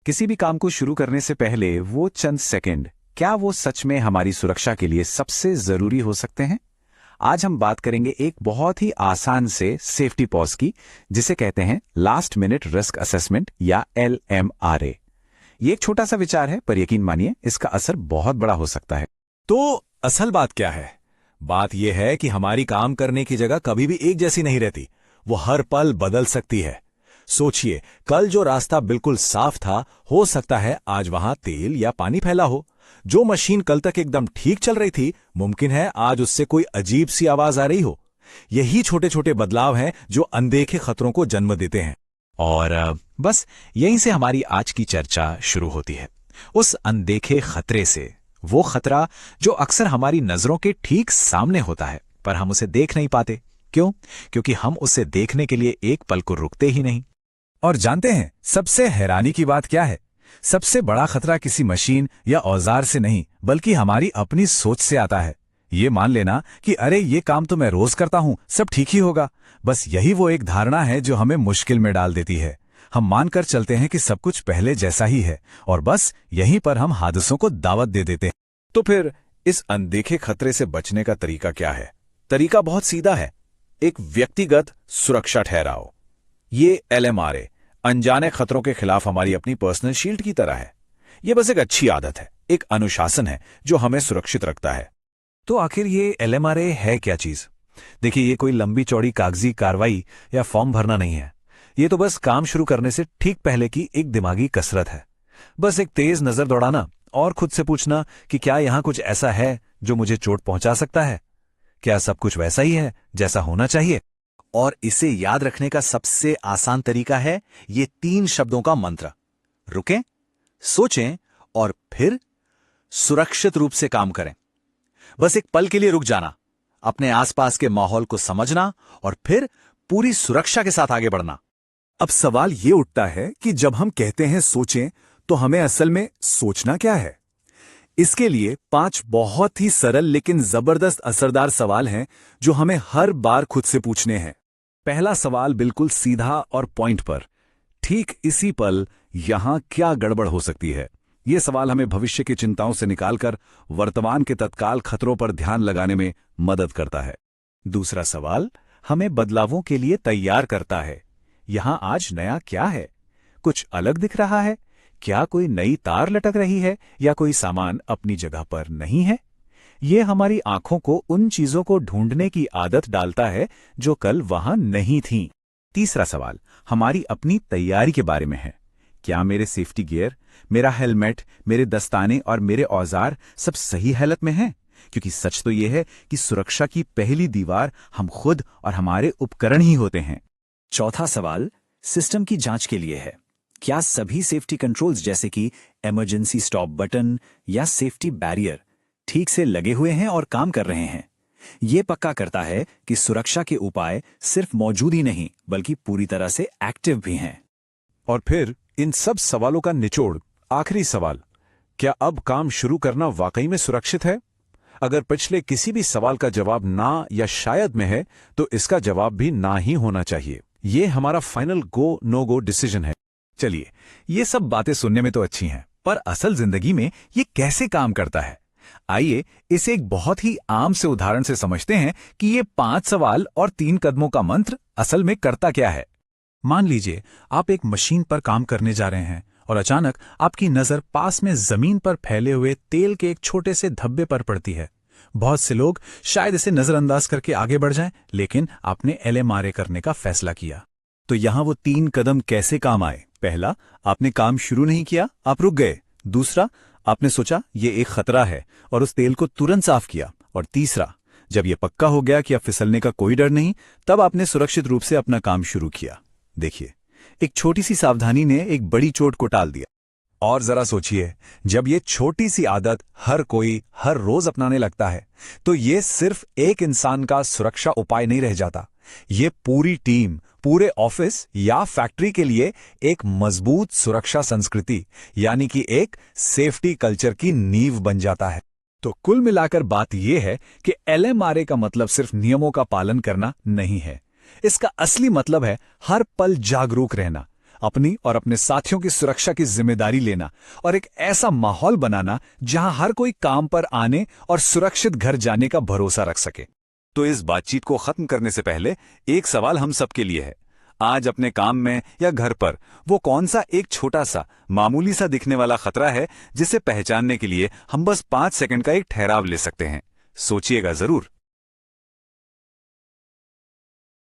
किसी भी काम को शुरू करने से पहले वो चंद सेकंड, क्या वो सच में हमारी सुरक्षा के लिए सबसे जरूरी हो सकते हैं? आज हम बात करेंगे एक बहुत ही आसान से सेफ्टी पॉज की, जिसे कहते हैं लास्ट मिनट रिस्क असेसमेंट या LMRA। ये एक छोटा सा विचार है, पर यकीन मानिए इसका असर बहुत बड़ा हो सकता है। तो असल बात क्या है? बात यह है कि हमारी काम करने की जगह कभी भी एक जैसी नहीं रहती, वो हर पल बदल सकती है। सोचिए, कल जो रास्ता बिल्कुल साफ था, हो सकता है आज वहां तेल या पानी फैला हो। जो मशीन कल तक एकदम ठीक चल रही थी, मुमकिन है आज उससे कोई अजीब सी आवाज आ रही हो। यही छोटे छोटे बदलाव हैं जो अनदेखे खतरों को जन्म देते हैं। और बस यहीं से हमारी आज की चर्चा शुरू होती है। उस अनदेखे खतरे से, वो खतरा जो अक्सर हमारी नजरों के ठीक सामने होता है, पर हम उसे देख नहीं पाते। क्यों? क्योंकि हम उसे देखने के लिए एक पल को रुकते ही नहीं। और जानते हैं सबसे हैरानी की बात क्या है? सबसे बड़ा खतरा किसी मशीन या औजार से नहीं, बल्कि हमारी अपनी सोच से आता है। ये मान लेना कि अरे ये काम तो मैं रोज करता हूं, सब ठीक ही होगा। बस यही वो एक धारणा है जो हमें मुश्किल में डाल देती है। हम मानकर चलते हैं कि सब कुछ पहले जैसा ही है, और बस यहीं पर हम हादसों को दावत दे देते हैं। तो फिर इस अनदेखे खतरे से बचने का तरीका क्या है? तरीका बहुत सीधा है, एक व्यक्तिगत सुरक्षा ठहराओ। ये LMRA अनजाने खतरों के खिलाफ हमारी अपनी पर्सनल शील्ड की तरह है। ये बस एक अच्छी आदत है, एक अनुशासन है जो हमें सुरक्षित रखता है। तो आखिर ये LMRA है क्या चीज? देखिए, ये कोई लंबी चौड़ी कागजी कार्रवाई या फॉर्म भरना नहीं है। ये तो बस काम शुरू करने से ठीक पहले की एक दिमागी कसरत है। बस एक तेज नजर दौड़ाना और खुद से पूछना कि क्या यहां कुछ ऐसा है जो मुझे चोट पहुंचा सकता है? क्या सब कुछ वैसा ही है जैसा होना चाहिए? और इसे याद रखने का सबसे आसान तरीका है ये 3 शब्दों का मंत्र: रुकें, सोचें और फिर सुरक्षित रूप से काम करें। बस एक पल के लिए रुक जाना, अपने आसपास के माहौल को समझना और फिर पूरी सुरक्षा के साथ आगे बढ़ना। अब सवाल ये उठता है कि जब हम कहते हैं सोचें, तो हमें असल में सोचना क्या है? इसके लिए 5 बहुत ही सरल लेकिन जबरदस्त असरदार सवाल हैं जो हमें हर बार खुद से पूछने हैं। पहला सवाल बिल्कुल सीधा और पॉइंट पर, ठीक इसी पल यहां क्या गड़बड़ हो सकती है? यह सवाल हमें भविष्य की चिंताओं से निकालकर वर्तमान के तत्काल खतरों पर ध्यान लगाने में मदद करता है। दूसरा सवाल हमें बदलावों के लिए तैयार करता है। यहां आज नया क्या है? कुछ अलग दिख रहा है? क्या कोई नई तार लटक रही है या कोई सामान अपनी जगह पर नहीं है? ये हमारी आंखों को उन चीजों को ढूंढने की आदत डालता है जो कल वहां नहीं थीं। तीसरा सवाल हमारी अपनी तैयारी के बारे में है। क्या मेरे सेफ्टी गियर, मेरा हेलमेट, मेरे दस्ताने और मेरे औजार सब सही हालत में हैं? क्योंकि सच तो यह है कि सुरक्षा की पहली दीवार हम खुद और हमारे उपकरण ही होते हैं। चौथा सवाल सिस्टम की जांच के लिए है। क्या सभी सेफ्टी कंट्रोल्स जैसे कि इमरजेंसी स्टॉप बटन या सेफ्टी बैरियर ठीक से लगे हुए हैं और काम कर रहे हैं? यह पक्का करता है कि सुरक्षा के उपाय सिर्फ मौजूद ही नहीं, बल्कि पूरी तरह से एक्टिव भी हैं। और फिर इन सब सवालों का निचोड़, आखिरी सवाल, क्या अब काम शुरू करना वाकई में सुरक्षित है? अगर पिछले किसी भी सवाल का जवाब ना या शायद में है, तो इसका जवाब भी ना ही होना चाहिए। ये हमारा फाइनल गो नो गो डिसीजन है। चलिए, ये सब बातें सुनने में तो अच्छी हैं, पर असल जिंदगी में ये कैसे काम करता है? आइए इसे एक बहुत ही आम से उदाहरण से समझते हैं कि ये 5 सवाल और 3 कदमों का मंत्र असल में करता क्या है। मान लीजिए आप एक मशीन पर काम करने जा रहे हैं और अचानक आपकी नजर पास में जमीन पर फैले हुए तेल के एक छोटे से धब्बे पर पड़ती है। बहुत से लोग शायद इसे नजरअंदाज करके आगे बढ़ जाएं, लेकिन आपने LMRA करने का फैसला किया। तो यहां वो 3 कदम कैसे काम आए? पहला, आपने काम शुरू नहीं किया, आप रुक गए। दूसरा, आपने सोचा ये एक खतरा है और उस तेल को तुरंत साफ किया। और तीसरा, जब यह पक्का हो गया कि अब फिसलने का कोई डर नहीं, तब आपने सुरक्षित रूप से अपना काम शुरू किया। देखिए, एक छोटी सी सावधानी ने एक बड़ी चोट को टाल दिया। और जरा सोचिए, जब ये छोटी सी आदत हर कोई हर रोज अपनाने लगता है, तो ये सिर्फ एक इंसान का सुरक्षा उपाय नहीं रह जाता। ये पूरी टीम, पूरे ऑफिस या फैक्ट्री के लिए एक मजबूत सुरक्षा संस्कृति, यानी कि एक सेफ्टी कल्चर की नींव बन जाता है। तो कुल मिलाकर बात यह है कि LMRA का मतलब सिर्फ नियमों का पालन करना नहीं है। इसका असली मतलब है हर पल जागरूक रहना, अपनी और अपने साथियों की सुरक्षा की जिम्मेदारी लेना और एक ऐसा माहौल बनाना जहां हर कोई काम पर आने और सुरक्षित घर जाने का भरोसा रख सके। तो इस बातचीत को खत्म करने से पहले एक सवाल हम सबके लिए है। आज अपने काम में या घर पर वो कौन सा एक छोटा सा मामूली सा दिखने वाला खतरा है जिसे पहचानने के लिए हम बस 5 सेकंड का एक ठहराव ले सकते हैं? सोचिएगा जरूर।